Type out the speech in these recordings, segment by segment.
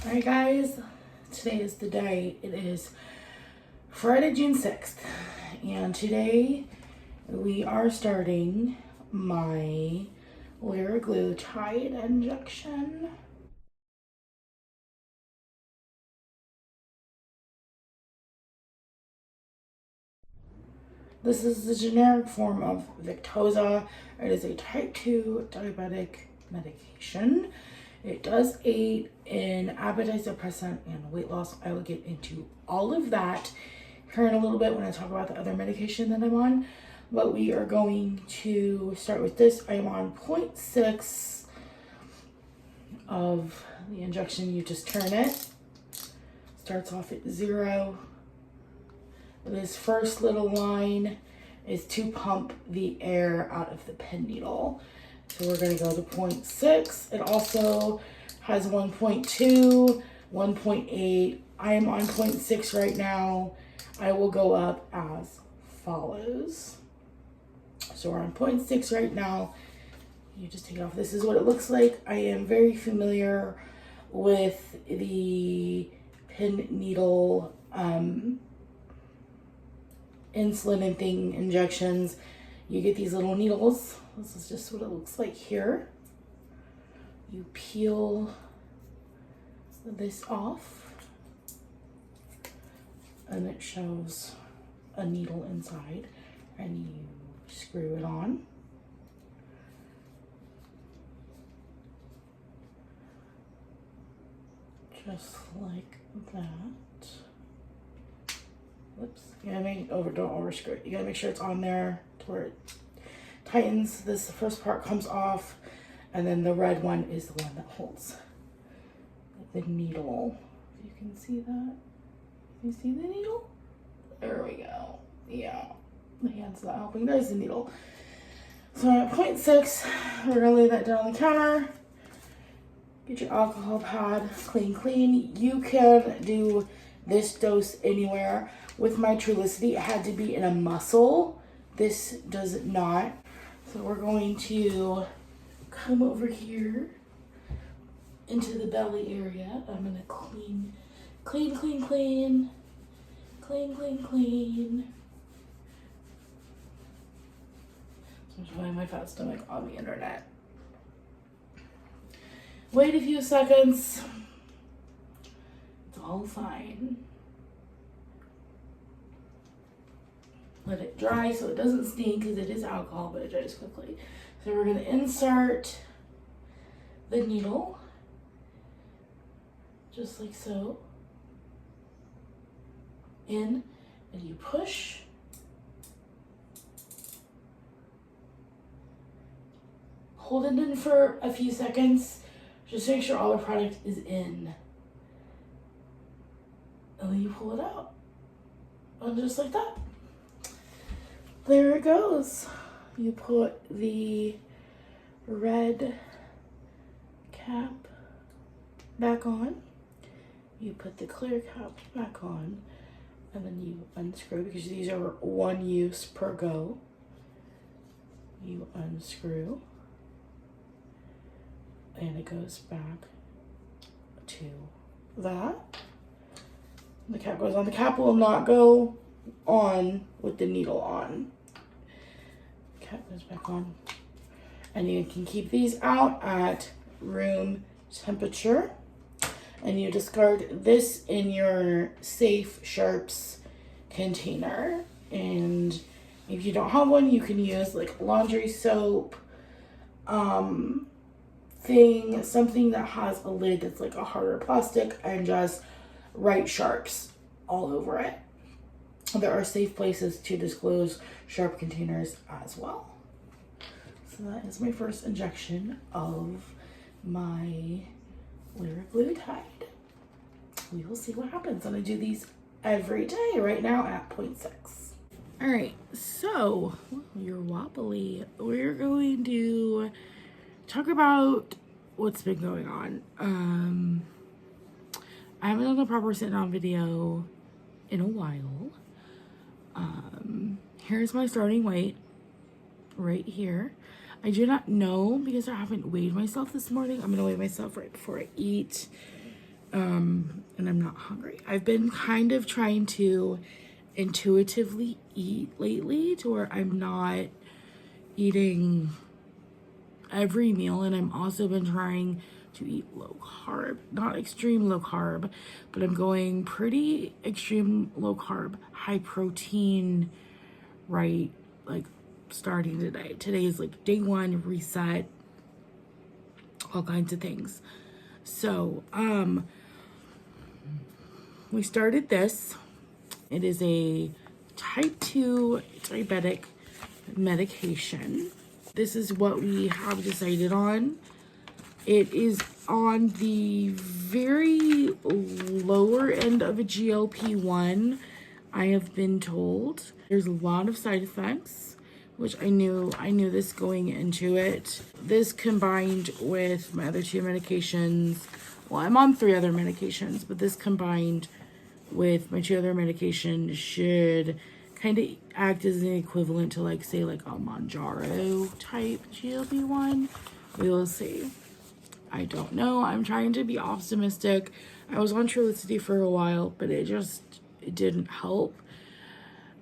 Alright guys, today is the day. It is Friday, June 6th, and today we are starting my liraglutide injection. This is the generic form of Victoza. It is a type 2 diabetic medication. It does aid in appetite suppressant and weight loss. I will get into all of that here in a little bit when I talk about the other medication that I'm on. But we are going to start with this. I am on 0.6 of the injection. You just turn it. Starts off at 0. This first little line is to pump the air out of the pen needle. So we're going to go to 0.6. It also has 1.2, 1.8. I am on 0.6 right now. I will go up as follows. So we're on 0.6 right now. You just take it off. This is what it looks like. I am very familiar with the pen needle insulin and thing injections. You get these little needles. This is just what it looks like here. You peel this off and it shows a needle inside, and you screw it on. Just like that. Whoops. You gotta don't overscrew it. You gotta make sure it's on there to where it tightens. This first part comes off, and then the red one is the one that holds the needle. If you can see that. You see the needle? There we go. Yeah. The hand's not helping. There's the needle. So I'm at 0.6. We're gonna lay that down on the counter. Get your alcohol pad clean. You can do this dose anywhere. With my Trulicity, it had to be in a muscle. This does not. So we're going to come over here into the belly area. I'm gonna clean. So I'm showing my fat stomach on the internet. Wait a few seconds. It's all fine. Let it dry so it doesn't stink, because it is alcohol, but it dries quickly. So we're going to insert the needle, just like so, in, and you push. Hold it in for a few seconds, just make sure all the product is in. And then you pull it out. And just like that. There it goes. You put the red cap back on. You put the clear cap back on. And then you unscrew, because these are one use per go. You unscrew. And it goes back to that. The cap goes on. The cap will not go on with the needle on. Cap goes back on. And you can keep these out at room temperature. And you discard this in your safe Sharps container. And if you don't have one, you can use like laundry soap, something that has a lid that's like a harder plastic, and just write Sharps all over it. There are safe places to disclose Sharp containers as well. So that is my first injection of my liraglutide. We will see what happens. I'm gonna do these every day right now at 0.6. All right, so you're wobbly. We're going to talk about what's been going on. I haven't done a proper sit down video in a while. Here's my starting weight right here. I do not know, because I haven't weighed myself this morning. I'm gonna weigh myself right before I eat. and I'm not hungry. I've been kind of trying to intuitively eat lately to where I'm not eating every meal, and I'm also been trying to eat low carb, not extreme low carb, but I'm going pretty extreme low carb, high protein, right? Like starting today. Today is like day one, reset, all kinds of things. So, we started this. It is a type 2 diabetic medication. This is what we have decided on. It is on the very lower end of a GLP-1, I have been told. There's a lot of side effects, which I knew this going into it. This combined with my other 2 medications. Well, I'm on 3 other medications, but this combined with my 2 other medications should kind of act as an equivalent to, like, say, like a Mounjaro type GLP-1. We will see. I don't know. I'm trying to be optimistic. I was on Trulicity for a while, but it didn't help.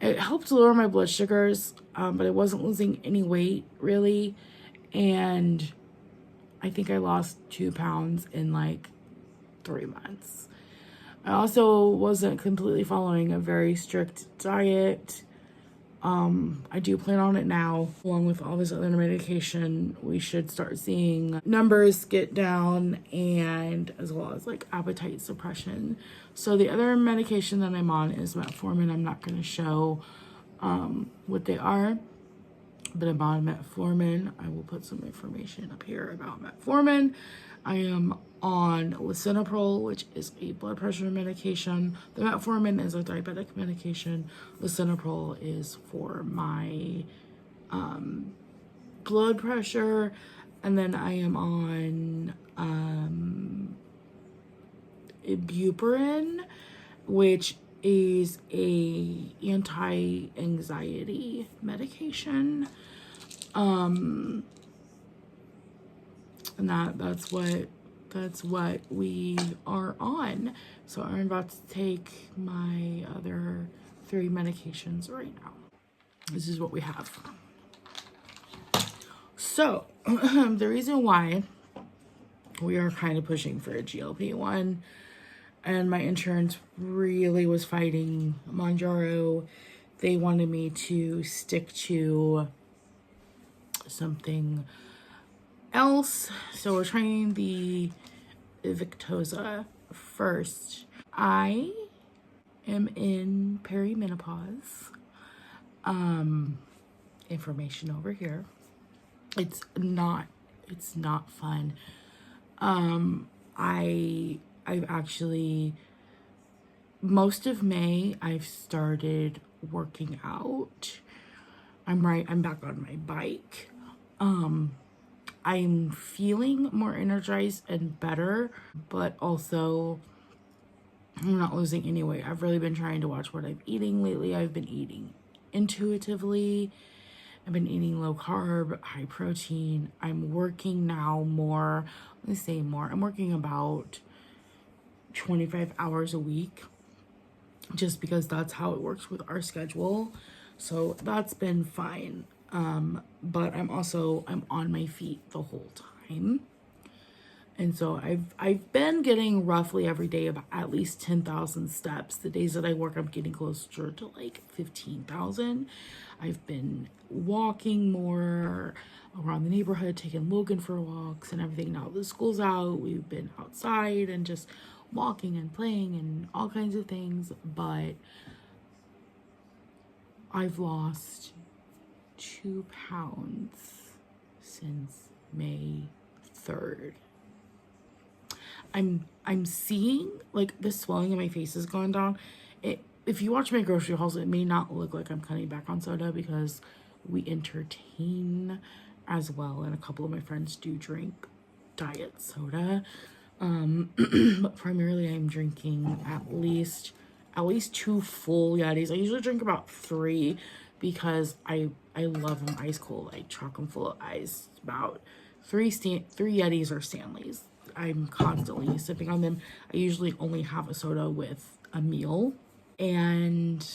It helped lower my blood sugars, but I wasn't losing any weight, really. And I think I lost 2 pounds in, like, 3 months. I also wasn't completely following a very strict diet. I do plan on it now. Along with all this other medication, we should start seeing numbers get down, and as well as like appetite suppression. So the other medication that I'm on is metformin. I'm not going to show what they are, but I'm on metformin. I will put some information up here about metformin. I am on lisinopril, which is a blood pressure medication. The metformin is a diabetic medication. Lisinopril is for my blood pressure. And then I am on ibuprofen, which is a anti-anxiety medication. And that's what we are on. So I'm about to take my other 3 medications right now. This is what we have. So the reason why we are kind of pushing for a GLP-1, and my insurance really was fighting Mounjaro. They wanted me to stick to something else. So we're trying the Victoza first. I am in perimenopause. Information over here. It's not fun. I've actually, most of May, I've started working out. I'm back on my bike. I'm feeling more energized and better, but also I'm not losing any weight. I've really been trying to watch what I'm eating lately. I've been eating intuitively. I've been eating low carb, high protein. I'm working now more. Let me say more. I'm working about 25 hours a week just because that's how it works with our schedule. So that's been fine. But I'm on my feet the whole time. And so I've been getting roughly every day about at least 10,000 steps. The days that I work, I'm getting closer to like 15,000. I've been walking more around the neighborhood, taking Logan for walks and everything. Now the school's out, we've been outside and just walking and playing and all kinds of things. But I've lost 2 pounds since May 3rd. I'm seeing like the swelling in my face has gone down. If you watch my grocery hauls, it may not look like I'm cutting back on soda because we entertain as well, and a couple of my friends do drink diet soda. But primarily I'm drinking at least 2 full Yetis. I usually drink about 3 because I love them ice cold. I chock them full of ice. About 3 Yetis or Stanleys. I'm constantly sipping on them. I usually only have a soda with a meal, and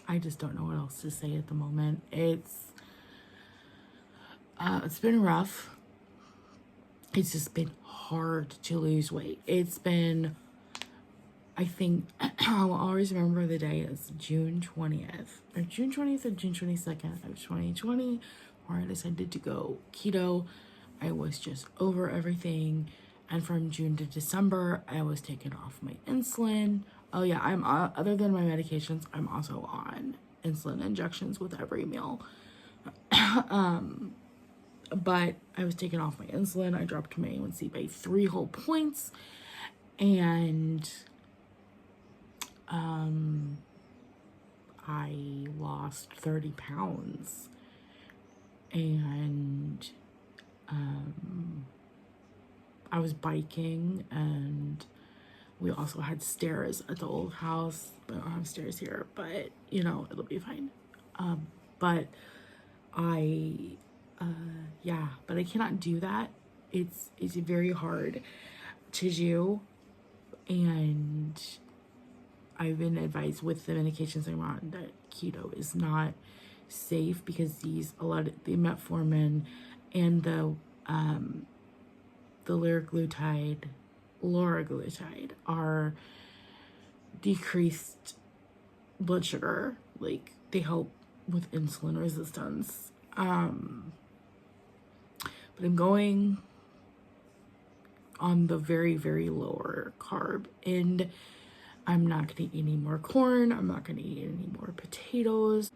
I just don't know what else to say at the moment. It's been rough. It's just been hard to lose weight. It's been, I think, I'll always remember the day. It's June 20th, or June 20th or June 22nd of 2020, where I decided to go keto. I was just over everything. And from June to December, I was taking off my insulin. Oh yeah, I'm other than my medications, I'm also on insulin injections with every meal. But I was taking off my insulin. I dropped my A1C by 3 whole points, and I lost 30 pounds, and I was biking, and we also had stairs at the old house. We don't have stairs here, but you know, it'll be fine. But but I cannot do that. It's very hard to do, and I've been advised with the medications I'm on that keto is not safe because the metformin and the liraglutide are decreased blood sugar. Like, they help with insulin resistance. But I'm going on the very, very lower carb end. I'm not going to eat any more corn. I'm not going to eat any more potatoes.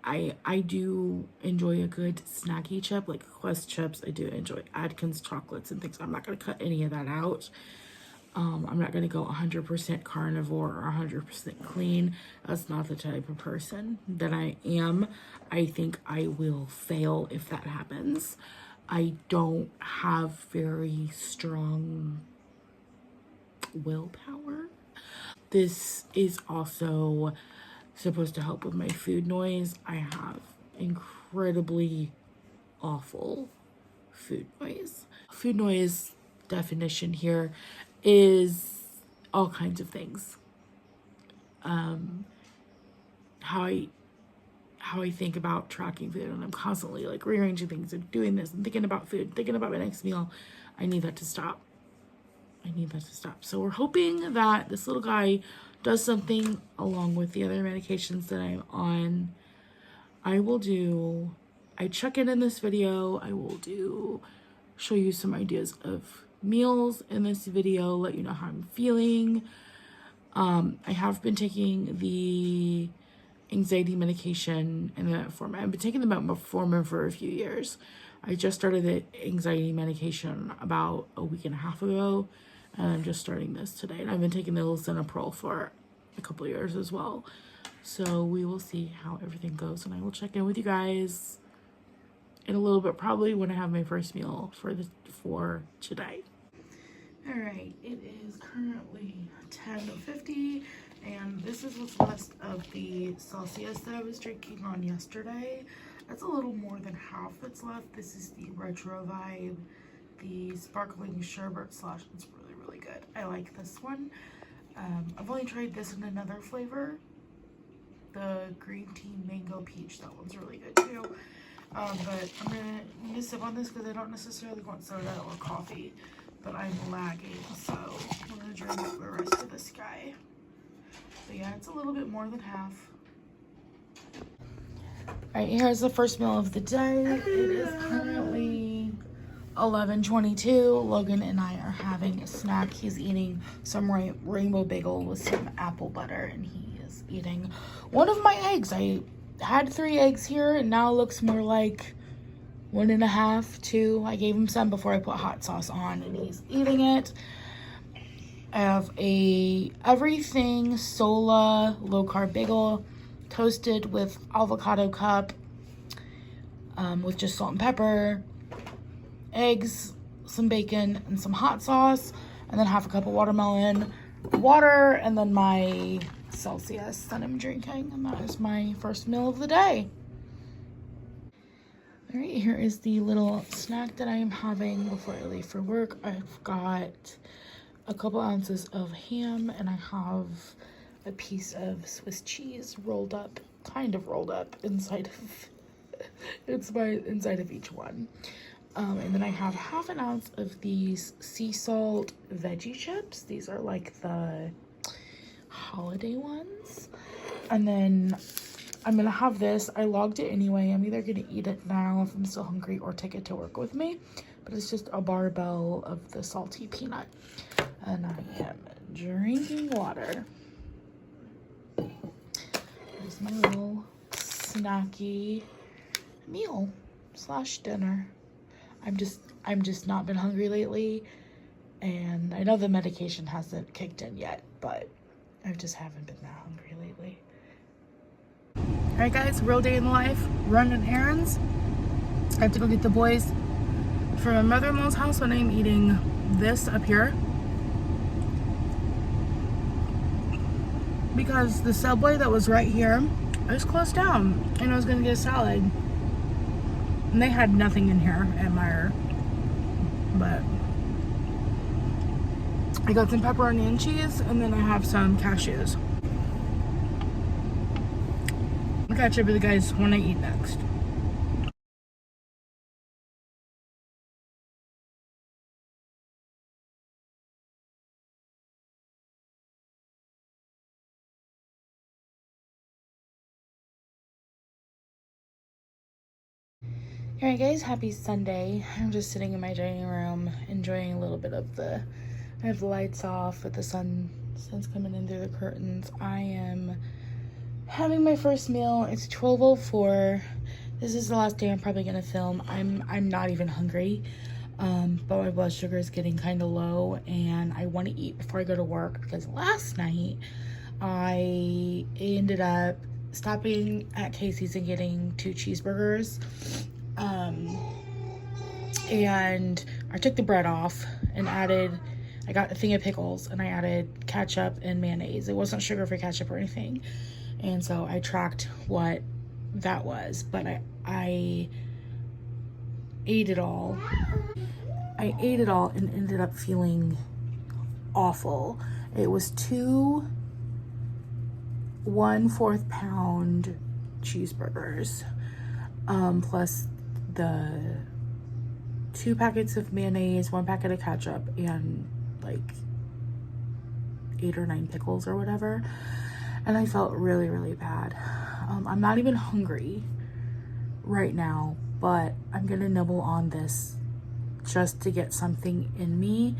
I do enjoy a good snacky chip, like Quest chips. I do enjoy Atkins chocolates and things. I'm not going to cut any of that out. I'm not going to go 100% carnivore or 100% clean. That's not the type of person that I am. I think I will fail if that happens. I don't have very strong willpower. This is also supposed to help with my food noise. I have incredibly awful food noise. Food noise definition here is all kinds of things. How I think about tracking food, and I'm constantly like rearranging things and doing this and thinking about food, thinking about my next meal. I need that to stop. So we're hoping that this little guy does something along with the other medications that I'm on. I check in this video. I will show you some ideas of meals in this video, let you know how I'm feeling. I have been taking the anxiety medication in the metformin. I've been taking the metformin for a few years. I just started the anxiety medication about a week and a half ago, and I'm just starting this today. And I've been taking the lisinopril for a couple of years as well. So we will see how everything goes, and I will check in with you guys in a little bit, probably when I have my first meal for today. All right, it is currently 10:50, and this is what's left of the Celsius that I was drinking on yesterday. That's a little more than half that's left. This is the Retro Vibe, the sparkling sherbet slash. It's really, really good. I like this one. I've only tried this in another flavor, the green tea mango peach. That one's really good too. But I'm gonna sip on this because I don't necessarily want soda or coffee, but I'm lagging, so I'm gonna drink the rest of this guy. But yeah, it's a little bit more than half. All right, here's the first meal of the day. It is currently 11:22. Logan and I are having a snack. He's eating some rainbow bagel with some apple butter, and he is eating one of my eggs. I had 3 eggs here, and now it looks more like 1.5, 2. I gave him some before I put hot sauce on, and he's eating it. I have a everything Sola low carb bagel, toasted with avocado cup, with just salt and pepper, eggs, some bacon, and some hot sauce, and then half a cup of watermelon water, and then my Celsius that I'm drinking, and that is my first meal of the day. All right, here is the little snack that I am having before I leave for work. I've got a couple ounces of ham, and I have a piece of Swiss cheese rolled up, kind of rolled up inside of inside of each one. And then I have half an ounce of these sea salt veggie chips. These are like the holiday ones. And then I'm gonna have this. I logged it anyway. I'm either gonna eat it now if I'm still hungry or take it to work with me. But it's just a barbell of the salty peanut. And I am drinking water. There's my little snacky meal / dinner. I'm just not been hungry lately, and I know the medication hasn't kicked in yet, but I just haven't been that hungry lately. All right, guys, real day in the life, running errands. I have to go get the boys from my mother-in-law's house when I'm eating this up here, because the Subway that was right here is closed down, and I was gonna get a salad, and they had nothing in here at Meyer, but I got some pepperoni and cheese, and then I have some cashews. I'll catch up with you guys when I eat next. Alright guys, happy Sunday. I'm just sitting in my dining room enjoying a little bit of I have the lights off with the sun's coming in through the curtains. I am having my first meal. It's 12:04. This is the last day I'm probably gonna film. I'm not even hungry. But my blood sugar is getting kind of low, and I want to eat before I go to work, because last night I ended up stopping at Casey's and getting 2 cheeseburgers. And I took the bread off and I got a thing of pickles, and I added ketchup and mayonnaise. It wasn't sugar-free ketchup or anything. And so I tracked what that was, but I ate it all. I ate it all and ended up feeling awful. It was 2 1/4 pound cheeseburgers, plus the 2 packets of mayonnaise, 1 packet of ketchup, and like 8 or 9 pickles or whatever. And I felt really, really bad. I'm not even hungry right now, but I'm gonna nibble on this just to get something in me.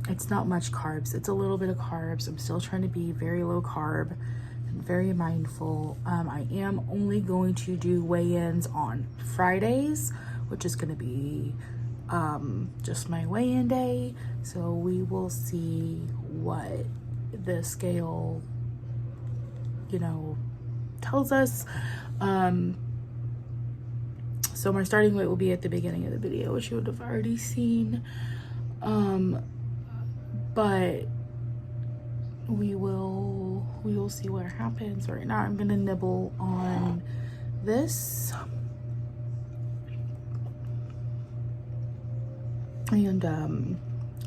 It's not much carbs. It's a little bit of carbs. I'm still trying to be very low carb and very mindful. I am only going to do weigh-ins on Fridays, which is going to be just my weigh-in day. So we will see what the scale, tells us. So my starting weight will be at the beginning of the video, which you would have already seen. But we will see what happens. Right now I'm gonna nibble on this. And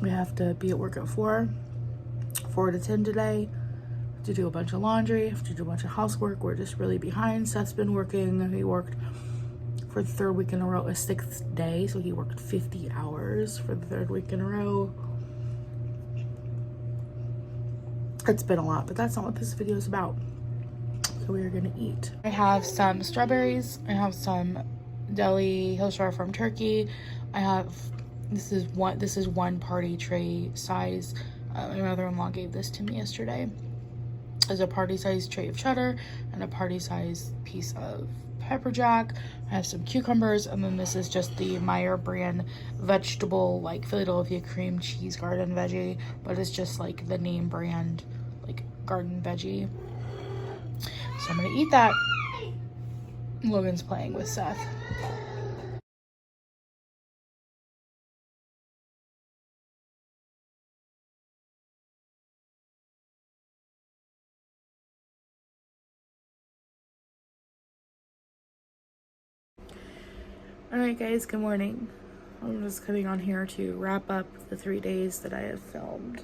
we have to be at work at 4 to 10 today. Have to do a bunch of laundry, have to do a bunch of housework. We're just really behind. Seth's been working. He worked for the 3rd week in a row, a 6th day, so he worked 50 hours for the 3rd week in a row. It's been a lot, but that's not what this video is about. So we are gonna eat. I have some strawberries. I have some deli Hillshire Farm turkey. I have this is one party tray size. My mother-in-law gave this to me yesterday. There's a party size tray of cheddar and a party size piece of pepper jack. I have some cucumbers, and then this is just the Meyer brand vegetable, like Philadelphia cream cheese garden veggie, but it's just like the name brand, like garden veggie. So I'm gonna eat that. Logan's playing with Seth. Alright guys, good morning. I'm just coming on here to wrap up the 3 days that I have filmed.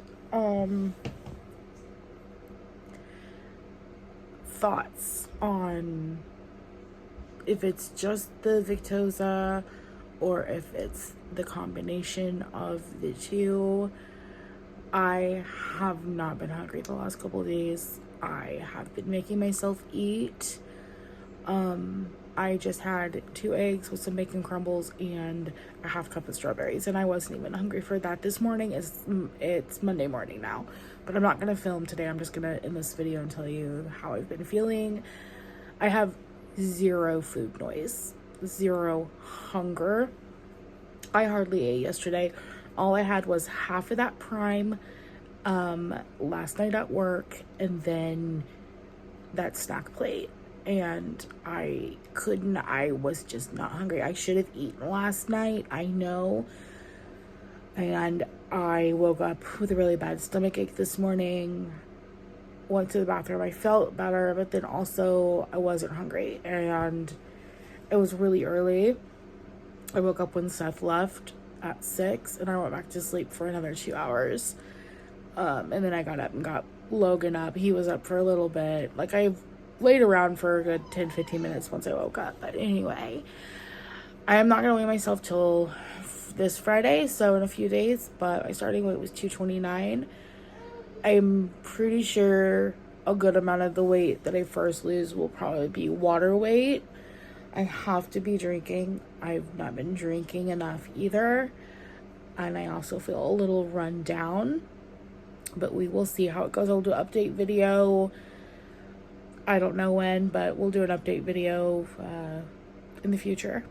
Thoughts on if it's just the Victoza or if it's the combination of the two. I have not been hungry the last couple of days. I have been making myself eat. I just had 2 eggs with some bacon crumbles and a half cup of strawberries, and I wasn't even hungry for that this morning. It's Monday morning now, but I'm not gonna film today. I'm just gonna end this video and tell you how I've been feeling. I have 0 food noise, 0 hunger. I hardly ate yesterday. All I had was half of that Prime last night at work, and then that snack plate. And I was just not hungry. I should have eaten last night, I know. And I woke up with a really bad stomach ache this morning. Went to the bathroom. I felt better, but then also I wasn't hungry. And it was really early. I woke up when Seth left at 6, and I went back to sleep for another 2 hours. And then I got up and got Logan up. He was up for a little bit. Like, I've laid around for a good 10-15 minutes once I woke up. But anyway, I am not going to weigh myself till this Friday, so in a few days. But my starting weight was 229. I'm pretty sure a good amount of the weight that I first lose will probably be water weight. I have to be drinking. I've not been drinking enough either. And I also feel a little run down. But we will see how it goes. I'll do an update video. I don't know when, but we'll do an update video in the future.